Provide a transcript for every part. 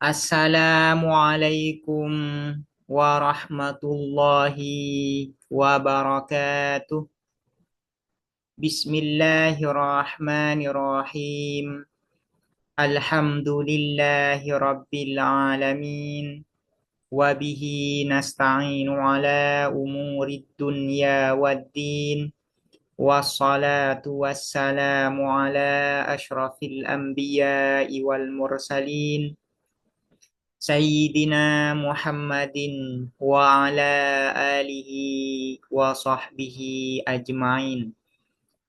Assalamualaikum warahmatullahi wabarakatuh. Bismillahirrahmanirrahim. Alhamdulillahi rabbil alamin. Wabihi nasta'inu ala umurid dunya waddin. Wassalatu wassalamu ala ashrafil anbiya'i wal mursalin. Sayyidina Muhammadin wa ala alihi wa sahbihi ajma'in.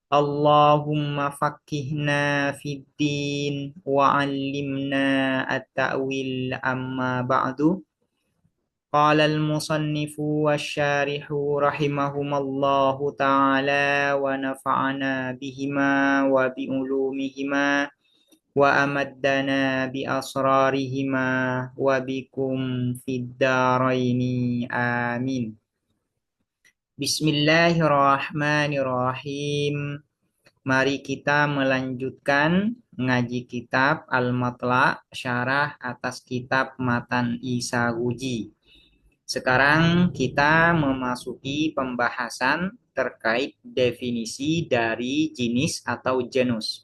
Allahumma faqqihna fid din wa 'allimna at-ta'wil amma ba'du. Qala al-musannifu wasyarihu rahimahumallahu ta'ala wa nafa'ana bihima wa bi'ulumihima wa amaddana bi asrarihima wa bikum fid dharaini amin. Bismillahirrahmanirrahim. Mari kita melanjutkan ngaji kitab Al-Matla' syarah atas kitab Matan Isahuji. Sekarang kita memasuki pembahasan terkait definisi dari jenis atau genus.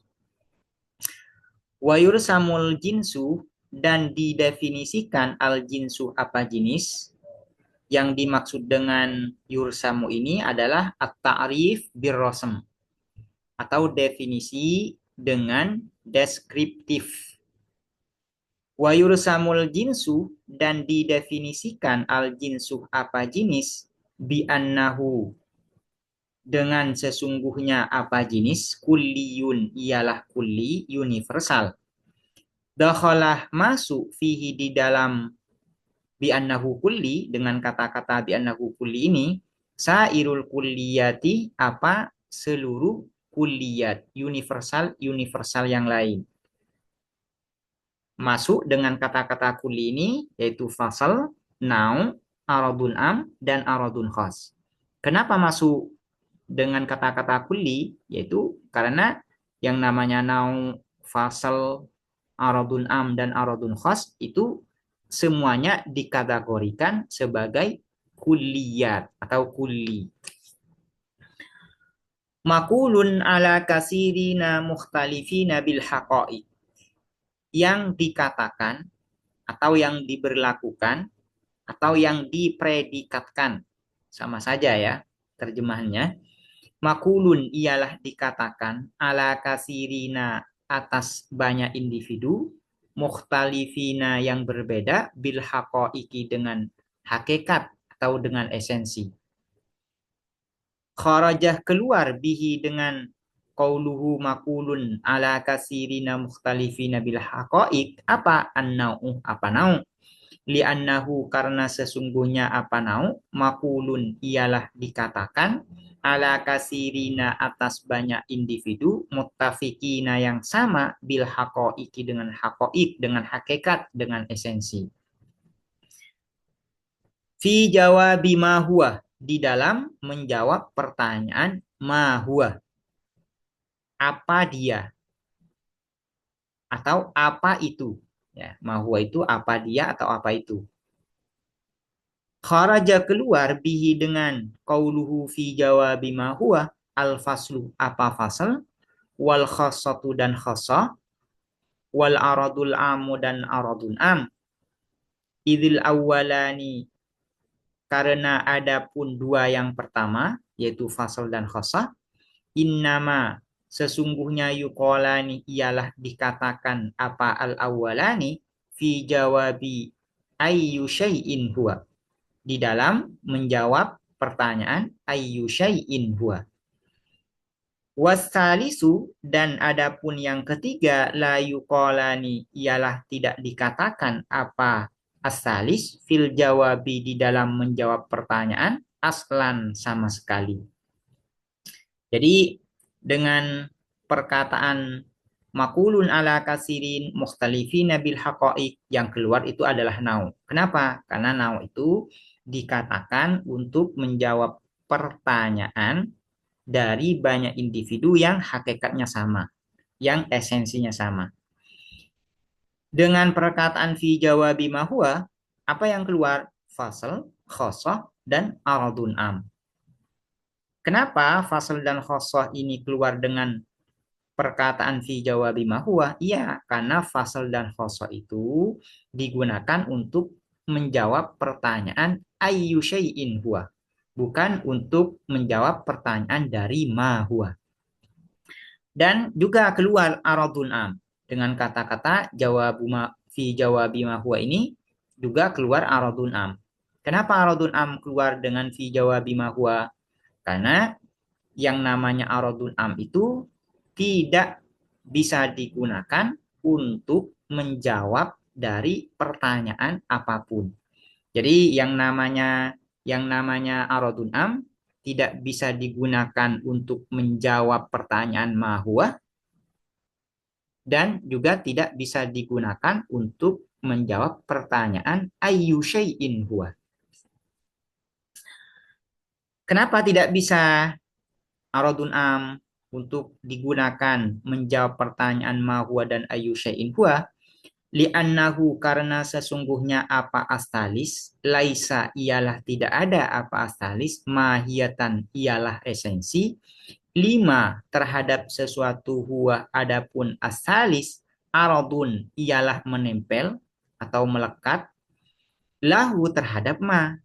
Wa yursamul jinsu, dan didefinisikan al-jinsu apa jenis. Yang dimaksud dengan yursamu ini adalah at-ta'rif bir-rasm atau definisi dengan deskriptif. Wa yursamul jinsu, dan didefinisikan al-jinsu apa jenis bi annahu, dengan sesungguhnya apa jenis, kulliyun ialah kulli, universal. Dakhalah masuk fihi di dalam bi annahu kulli, dengan kata-kata bi annahu kulli ini, sairul kulliyati apa seluruh kulliyat, universal yang lain. Masuk dengan kata-kata kulli ini yaitu fasal, nau, aradun am dan aradun khas. Kenapa masuk dengan kata-kata kulli? Yaitu karena yang namanya nau, fasal, aradun am dan aradun khas itu semuanya dikategorikan sebagai kulliyat atau kulli. Makulun ala kasirina mukhtalifina bil haqa'iq, yang dikatakan atau yang diberlakukan atau yang dipredikatkan, sama saja ya terjemahannya. Makulun ialah dikatakan, ala kasirina atas banyak individu, mukhtalifina yang berbeda, bil haqa'iqi dengan hakikat atau dengan esensi. Kharajah keluar bihi dengan qauluhu makulun ala kasirina mukhtalifina bil haqa'iq, apa annau, apa nau, li'annahu karena sesungguhnya apa nau, makulun ialah dikatakan, ala kasirina atas banyak individu, muttafiqina yang sama, bil haqa'iqi dengan haqa'iq, dengan hakikat, dengan esensi. Fi jawabi ma huwa, di dalam menjawab pertanyaan ma huwa, apa dia atau apa itu, ya, ma huwa itu apa dia atau apa itu. Kharaja keluar bihi dengan qauluhu fi jawabi ma huwa, al faslu apa fasal, wal khassatu dan khassah, wal aradul amu dan aradul am. Idil awwalani, karena adapun dua yang pertama yaitu fasal dan khassah, innama sesungguhnya yuqolani ialah dikatakan apa al awwalani, fi jawabi ayyu syai'in huwa, di dalam menjawab pertanyaan ayyu syai'in huwa. Wasalisu, dan adapun yang ketiga, la yuqolani ialah tidak dikatakan apa asalis, fil jawabi di dalam menjawab pertanyaan, aslan sama sekali. Jadi dengan perkataan makulun ala kasirin mukhtalifina bil haqa'iq, yang keluar itu adalah nau. Kenapa? Karena nau itu dikatakan untuk menjawab pertanyaan dari banyak individu yang hakikatnya sama, yang esensinya sama. Dengan perkataan fi jawabi ma huwa, apa yang keluar? Fasal, khosoh, dan aradun am. Kenapa fasal dan khosoh ini keluar dengan perkataan fi jawabi ma huwa? Iya, karena fasal dan khosoh itu digunakan untuk menjawab pertanyaan ayyu syai'in huwa, bukan untuk menjawab pertanyaan dari ma huwa. Dan juga keluar aradun am dengan kata-kata jawabu ma fi jawabi ma huwa ini juga keluar aradun am. Kenapa aradun am keluar dengan fi jawabi ma huwa? Karena yang namanya aradun am itu tidak bisa digunakan untuk menjawab dari pertanyaan apapun. Jadi yang namanya aradun am tidak bisa digunakan untuk menjawab pertanyaan ma huwa dan juga tidak bisa digunakan untuk menjawab pertanyaan ayyu syai'in huwa. Kenapa tidak bisa aradun am untuk digunakan menjawab pertanyaan ma huwa dan ayyu syai'in huwa? Li'annahu karena sesungguhnya apa astalis, laisa ialah tidak ada apa astalis, mahiyatan ialah esensi, lima terhadap sesuatu huwa adapun astalis, aradun ialah menempel atau melekat, lahu terhadap ma,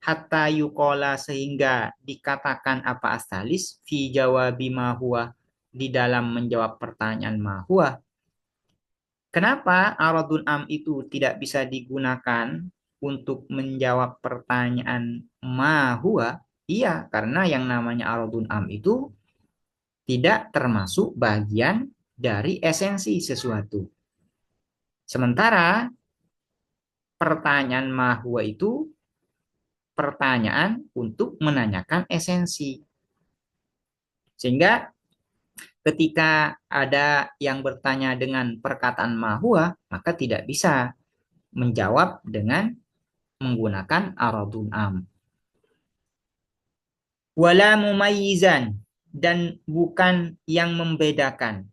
hatta yukola sehingga dikatakan apa astalis, fi jawabi ma huwa di dalam menjawab pertanyaan ma huwa. Kenapa aradun am itu tidak bisa digunakan untuk menjawab pertanyaan ma huwa? Iya, karena yang namanya aradun am itu tidak termasuk bagian dari esensi sesuatu. Sementara pertanyaan ma huwa itu pertanyaan untuk menanyakan esensi. Sehingga ketika ada yang bertanya dengan perkataan ma huwa, maka tidak bisa menjawab dengan menggunakan aradun am. Wala mumayyizan dan bukan yang membedakan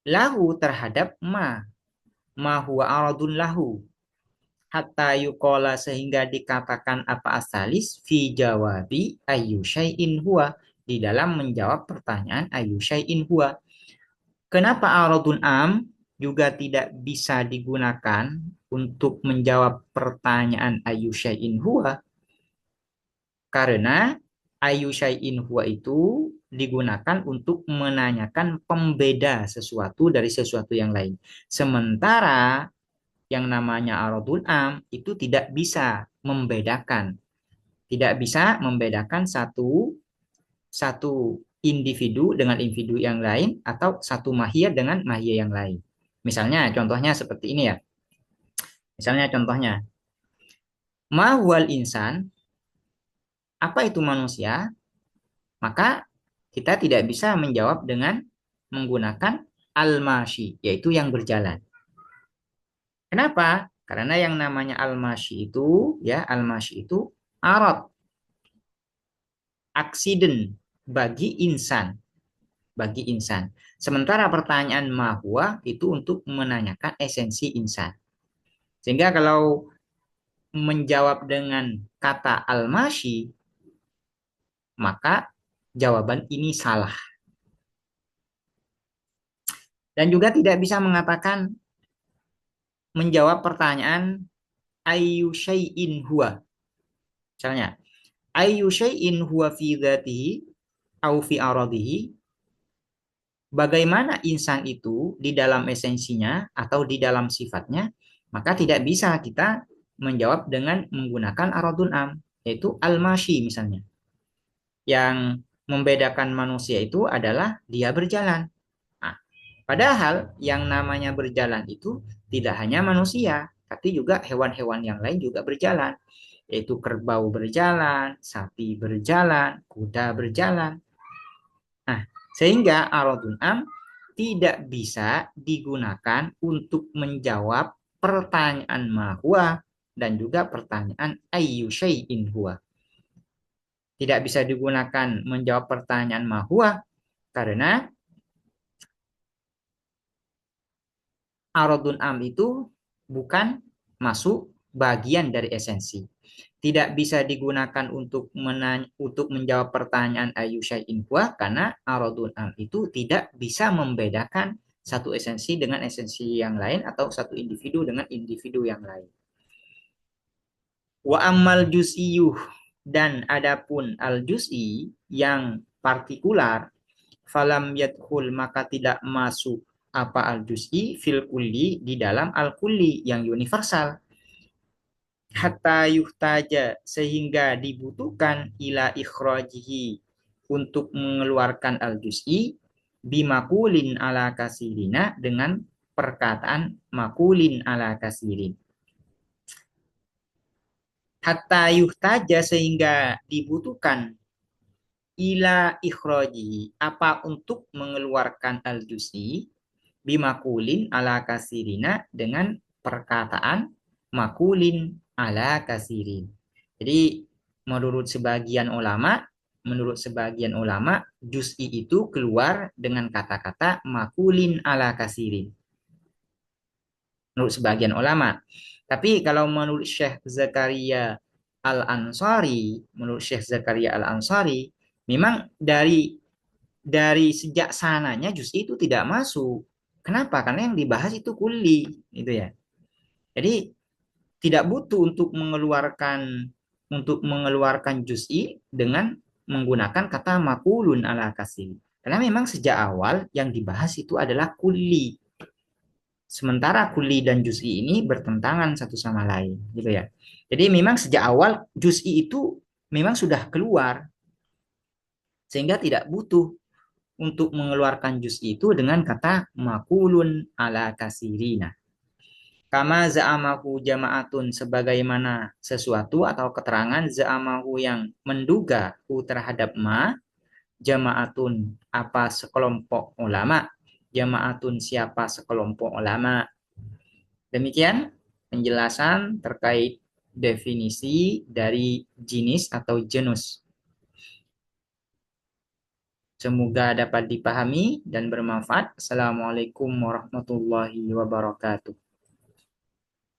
lahu terhadap ma huwa aradun lahu hatta yukola sehingga dikatakan apa asalis fi jawabi ayyu syai'in huwa di dalam menjawab pertanyaan ayyu syai'in huwa. Kenapa aradun am juga tidak bisa digunakan untuk menjawab pertanyaan ayyu syai'in huwa? Karena ayu syai'in huwa itu digunakan untuk menanyakan pembeda sesuatu dari sesuatu yang lain. Sementara yang namanya aradul am itu tidak bisa membedakan. Tidak bisa membedakan satu individu dengan individu yang lain atau satu mahiyah dengan mahiyah yang lain. Misalnya contohnya seperti ini ya. Misalnya contohnya, ma huwal insan, apa itu manusia? Maka kita tidak bisa menjawab dengan menggunakan al-mashi, yaitu yang berjalan. Kenapa? Karena yang namanya al-mashi itu, ya al-mashi itu arad, aksiden bagi insan, bagi insan. Sementara pertanyaan mahwa itu untuk menanyakan esensi insan. Sehingga kalau menjawab dengan kata al-mashi, maka jawaban ini salah. Dan juga tidak bisa mengatakan menjawab pertanyaan ayyu syai'in huwa. Misalnya, ayyu syai'in huwa fi dzatihi au fi aradihi. Bagaimana insan itu di dalam esensinya atau di dalam sifatnya, maka tidak bisa kita menjawab dengan menggunakan aradun am, yaitu al-mashi misalnya. Yang membedakan manusia itu adalah dia berjalan. Nah, padahal yang namanya berjalan itu tidak hanya manusia, tapi juga hewan-hewan yang lain juga berjalan, yaitu kerbau berjalan, sapi berjalan, kuda berjalan. Nah, sehingga aradun am tidak bisa digunakan untuk menjawab pertanyaan mahwa dan juga pertanyaan ayyu syai'in huwa. Tidak bisa digunakan menjawab pertanyaan mahwa karena aradun am itu bukan masuk bagian dari esensi. Tidak bisa digunakan untuk menjawab pertanyaan ayu syai'in huwa karena aradun am itu tidak bisa membedakan satu esensi dengan esensi yang lain atau satu individu dengan individu yang lain. Wa ammal juz'iyuh dan adapun al juz'i yang partikular falam yadkhul maka tidak masuk apa al juz'i fil kulli di dalam al kulli yang universal hatta yuhtaja sehingga dibutuhkan ila ikhrajihi untuk mengeluarkan al juz'i bimakulin ala kasirina dengan perkataan makulin ala kasirin hatta yuhtaja sehingga dibutuhkan ila ikhrajihi apa untuk mengeluarkan al juz'i bimakulin ala kasirina dengan perkataan makulin ala kasirin. Jadi menurut sebagian ulama juz'i itu keluar dengan kata-kata makulin ala kasirin. Menurut sebagian ulama. Tapi kalau menurut Syekh Zakaria Al-Ansari, memang dari sejak sananya juz'i itu tidak masuk. Kenapa? Karena yang dibahas itu kuli, gitu ya. Jadi tidak butuh untuk mengeluarkan juz'i dengan menggunakan kata makulun ala kasih. Karena memang sejak awal yang dibahas itu adalah kuli. Sementara kuli dan juz'i ini bertentangan satu sama lain, gitu ya. Jadi memang sejak awal juz'i itu memang sudah keluar sehingga tidak butuh untuk mengeluarkan juz'i itu dengan kata makulun ala kasirina. Kama za'amahu jama'atun sebagaimana sesuatu atau keterangan za'amahu yang menduga terhadap ma jama'atun apa sekelompok ulama jama'atun siapa sekelompok ulama. Demikian penjelasan terkait definisi dari jenis atau genus. Semoga dapat dipahami dan bermanfaat. Assalamualaikum warahmatullahi wabarakatuh.